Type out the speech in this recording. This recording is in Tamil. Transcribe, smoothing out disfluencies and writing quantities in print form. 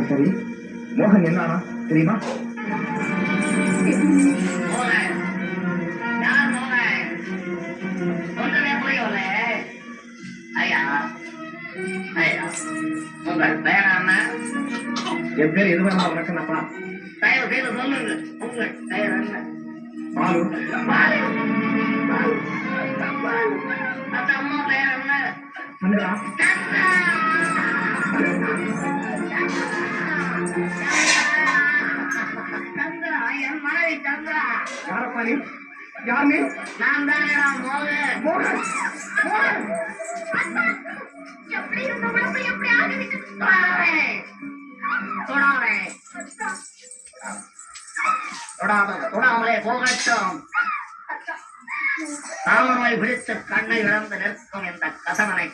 சரி, மோகன் என்ன தெரியுமா? என் பேர் எது வேணா உனக்கு என்னப்பா? தயவு செய்து சொல்லுங்க, உங்கள் பெயர் என்ன? பாலு. அந்த அம்மா பெயர் என்ன? சந்திரா. சந்திரா, என் மனைவி சந்திரா. யாரப்பா நீ? யார் நீ? நான் தான் மோகன். மோகன். மோகன். எப்படி இருந்தவளுக்கு எப்படி ஆகிவிட்டு தொடாமலே போகட்டும். தாமரை பிடித்து கண்ணை இழந்து நிற்கும் இந்த கசவனை